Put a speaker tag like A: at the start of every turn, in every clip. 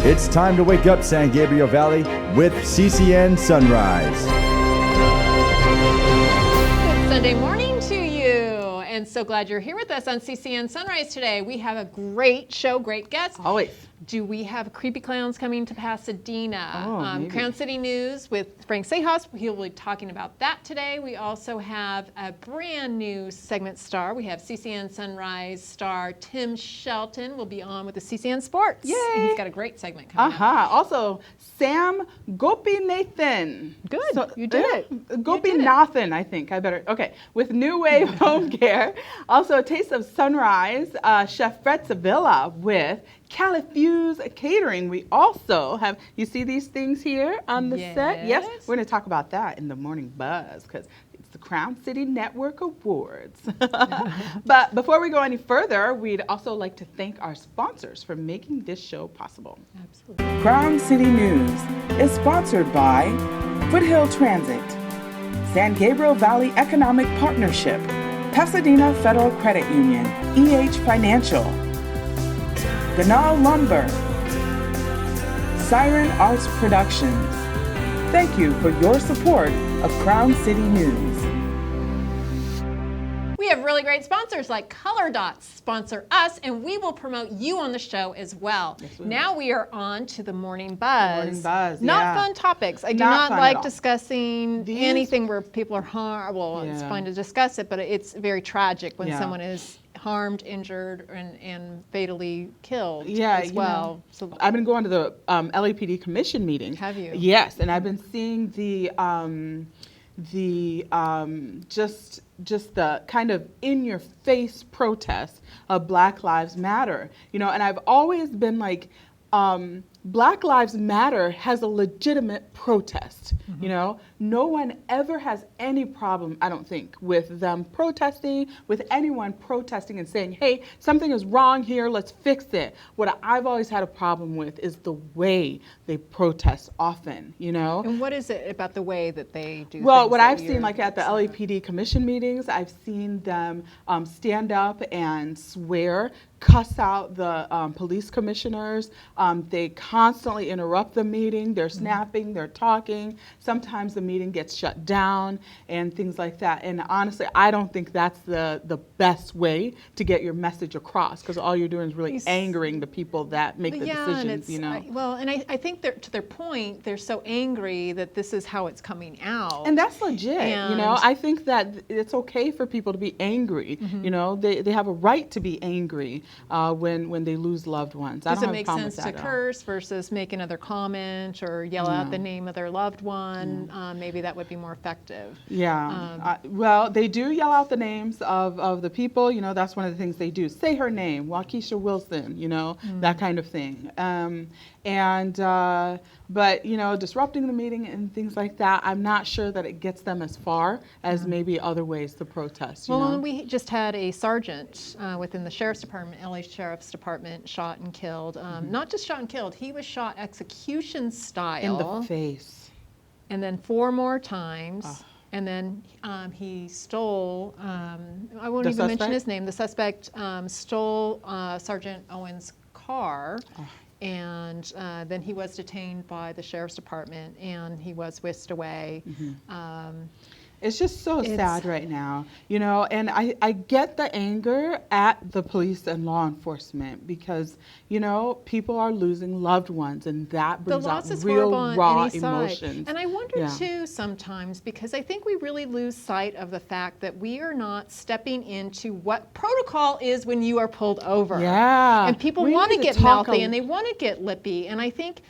A: It's time to wake up, San Gabriel Valley, with CCN Sunrise.
B: Good Sunday morning to you, and so glad you're here with us on CCN Sunrise today. We have a great show, great guests.
C: Always.
B: Do we have Creepy Clowns coming to Pasadena?
C: Maybe.
B: Crown City News with Frank Sejas. He'll be talking about that today. We also have a brand new segment star. We have CCN Sunrise star Tim Shelton will be on with the CCN Sports.
C: Yay!
B: And he's got a great segment coming up.
C: Also, Sam Gopinathan.
B: Good. You did it.
C: Gopinathan, I think. Okay. With New Wave Home Care. Also, a taste of sunrise. Chef Fred Sevilla with Califuse Catering. We also have, you see these things here on the set? Yes. We're going to talk about that in the morning buzz because it's the Crown City Network Awards. But before we go any further, we'd also like to thank our sponsors for making this show possible.
B: Absolutely.
D: Crown City News is sponsored by Foothill Transit, San Gabriel Valley Economic Partnership, Pasadena Federal Credit Union, EH Financial, Ganal Lumber, Siren Arts Productions. Thank you for your support of Crown City News.
B: We have really great sponsors like Color Dots sponsor us, and we will promote you on the show as well.
C: Yes,
B: now we are on to the Morning Buzz.
C: Morning Buzz,
B: Not
C: yeah.
B: fun topics. I do
C: Not
B: not
C: fun
B: like
C: at all.
B: discussing anything where people are harmed. Well, it's
C: Yeah.
B: fine to discuss it, but it's very tragic when
C: Yeah.
B: someone is harmed, injured, and fatally killed
C: Yeah,
B: as well. So
C: I've been going to the LAPD commission meeting.
B: Have you?
C: Yes, and I've been seeing just the kind of in-your-face protest of Black Lives Matter. And I've always been like, Black Lives Matter has a legitimate protest. No one ever has any problem, I don't think, with them protesting, with anyone protesting and saying, hey, something is wrong here, let's fix it. What I've always had a problem with is the way they protest often,
B: And what is it about the way that they do
C: Well,
B: things
C: what
B: that
C: I've seen, like at the LAPD commission meetings, I've seen them stand up and swear, cuss out the police commissioners. They constantly interrupt the meeting. They're snapping, they're talking. Sometimes the meeting gets shut down and things like that. And honestly, I don't think that's the best way to get your message across, because all you're doing is really angering the people that make the decisions,
B: And I think to their point, they're so angry that this is how it's coming out.
C: And that's legit, I think that it's okay for people to be angry. They have a right to be angry when they lose loved ones.
B: Does it make sense to curse versus make another comment or yell out the name of their loved one? Maybe that would be more effective.
C: Yeah. Well, they do yell out the names of the people. That's one of the things they do. Say her name, Waukesha Wilson, that kind of thing. But disrupting the meeting and things like that, I'm not sure that it gets them as far as maybe other ways to protest.
B: Well, we just had a sergeant within the Sheriff's Department, LA Sheriff's Department, shot and killed. Not just shot and killed, he was shot execution style.
C: In the face.
B: And then 4 more times. And then he stole, I won't even mention his name, the suspect stole Sergeant Owen's car. And then he was detained by the Sheriff's Department, and he was whisked away.
C: It's just so sad right now, and I get the anger at the police and law enforcement because, people are losing loved ones, and that brings out real raw emotions.
B: And I wonder too sometimes, because I think we really lose sight of the fact that we are not stepping into what protocol is when you are pulled over.
C: Yeah.
B: And people want to get mouthy and they want to get lippy, and I think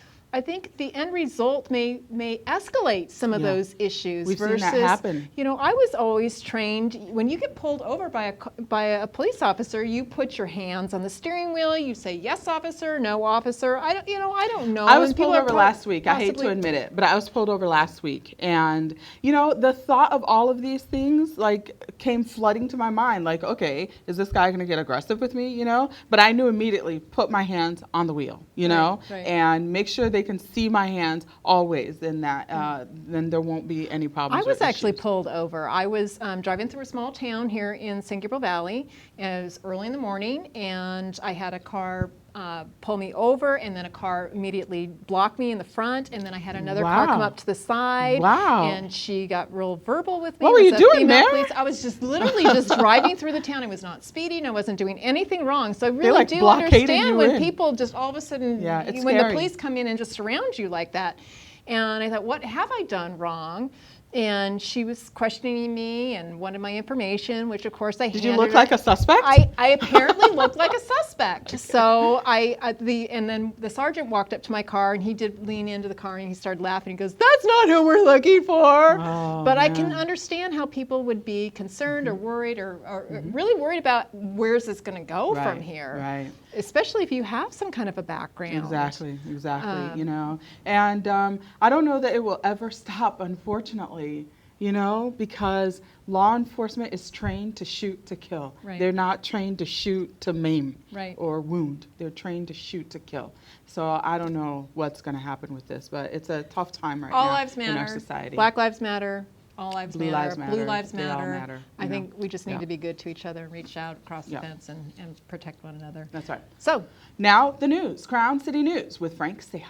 B: the end result may escalate some of those issues.
C: We've seen that happen.
B: I was always trained, when you get pulled over by a police officer, you put your hands on the steering wheel, you say, yes, officer, no, officer. I don't know.
C: I was pulled over last week. I hate to admit it, but I was pulled over last week. And, the thought of all of these things, came flooding to my mind. Like, okay, is this guy going to get aggressive with me, But I knew immediately, put my hands on the wheel, and make sure they can see my hands always, and that then there won't be any problems.
B: I was actually pulled over. I was driving through a small town here in San Gabriel Valley. It was early in the morning, and I had a car pull me over, and then a car immediately blocked me in the front, and then I had another car
C: Wow.
B: come up to the side.
C: Wow.
B: And she got real verbal with me.
C: What were
B: It
C: you
B: was a
C: doing
B: female
C: there?
B: police. I was just literally just driving through the town. I was not speeding. I wasn't doing anything wrong. So I really
C: like
B: do
C: blockading
B: understand
C: you
B: when
C: in.
B: people just all of a sudden,
C: Yeah, it's
B: when the
C: scary.
B: police come in and just surround you like that. And I thought, what have I done wrong? And she was questioning me and wanted my information, which of course I handed
C: Did you look
B: her.
C: like a suspect?
B: I apparently looked like a suspect. So and then the sergeant walked up to my car, and he did lean into the car, and he started laughing. He goes, "That's not who we're looking for."
C: Oh,
B: but I can
C: man.
B: understand how people would be concerned or worried or really worried about where's this going to go from
C: Right,
B: here.
C: right.
B: Especially if you have some kind of a background.
C: Exactly, you know. And I don't know that it will ever stop, unfortunately, you know, because law enforcement is trained to shoot to kill.
B: Right.
C: They're not trained to shoot to maim
B: Right.
C: or wound. They're trained to shoot to kill. So I don't know what's going to happen with this, but it's a tough time right
B: All
C: now
B: lives
C: in our
B: matter.
C: society.
B: Black lives matter. All lives
C: Blue
B: matter.
C: lives
B: Blue
C: matter.
B: lives
C: They all
B: matter.
C: matter,
B: I
C: you
B: think
C: know.
B: we just need
C: Yeah.
B: to be good to each other and reach out across
C: Yeah.
B: the fence and protect one another.
C: That's right.
B: So
C: Now the news, Crown City News with Frank Sejas.